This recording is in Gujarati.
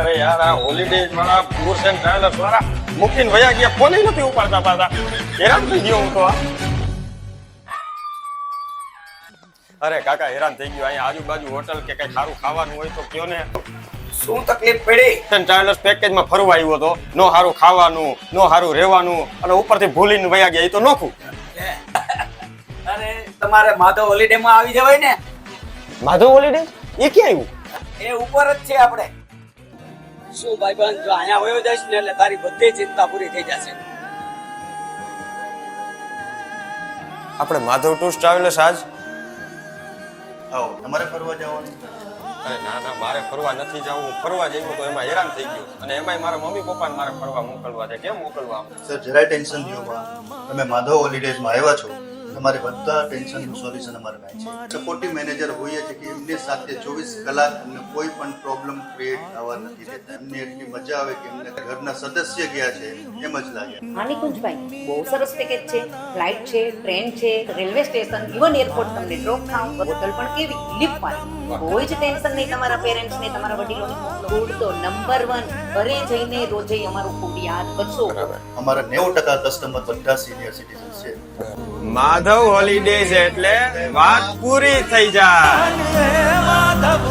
અરે યાર આ હોલિડેઝ વાળા ટૂર્સ એન્ડ ટ્રાવેલર્સ વાળા મૂકીને વયા ગયા, ફોન નથી ઉપાડતા પાછા. હેરાન થઈ ગયો હું તો. અરે કાકા હેરાન થઈ ગયો. અહીંયા આજુબાજુ હોટલ કે કઈ સારું ખાવાનું હોય તો કયો ને. શું તકલીફ પડી? ટ્રાવેલર્સ પેકેજમાં ફરવા આવ્યો તો, નો સારું ખાવાનું, નો સારું રહેવાનું, અને ઉપરથી ભૂલીને વયા ગયા. એ તો નોખું. અરે તમારે માધવ હોલિડે માં આવી જવાય ને. માધવ હોલિડે એ ક્યાં આવ્યું? એ ઉપર જ છે આપણે. શું ભાઈબંધ, જો અહીંયા વયો જઈશ ને એટલે તારી બધી ચિંતા પૂરી થઈ જશે. આપણે માધવ ટૂર્સ ટ્રાવેલર્સ આજ. આવો તમારે ફરવા જવાનું? અરે ના ના, મારે ફરવા નથી જવું. ફરવા જવું તો એમાં હેરાન થઈ ગયું, અને એમાંય મારા મમ્મી પપ્પાને મારે ફરવા મોકલવા છે. કેમ મોકલવા? સર જરાય ટેન્શન નહીં હોવા. તમે માધવ હોલિડેઝમાં આવ્યા છો, તમારે બધા ટેન્શનનું સોલ્યુશન અમારે પાસે છે. સપોર્ટિવ મેનેજર હોઈએ છે કે એમની સાથે 24 કલાક અમને કોઈ પણ પ્રોબ્લેમ ક્રિએટ થવા નથી દેતા. એમને એટલી મજા આવે કે એમને ઘરના સદસ્ય ગયા છે એમ જ લાગે. હા નિકુંજભાઈ, બહુ સરસ પેકેજ છે. ફ્લાઇટ છે, ટ્રેન છે, રેલવે સ્ટેશન, ઇવન એરપોર્ટ તમને ડ્રોપ થાવ. હોટલ પણ કેવી લિફ્ટ વાળી. કોઈ જ ટેન્શન નહીં તમારા પેરેન્ટ્સ ને, તમારા વડીલોને. ફૂડ તો નંબર 1. ઘરે જઈને રોજે અમારું ફૂડ યાદ કરશો. અમારા 90% કસ્ટમર બધા સિનિયર સિટીઝન છે. માધવ હોલિડેઝ એટલે વાત પૂરી થઈ જાય. માધવ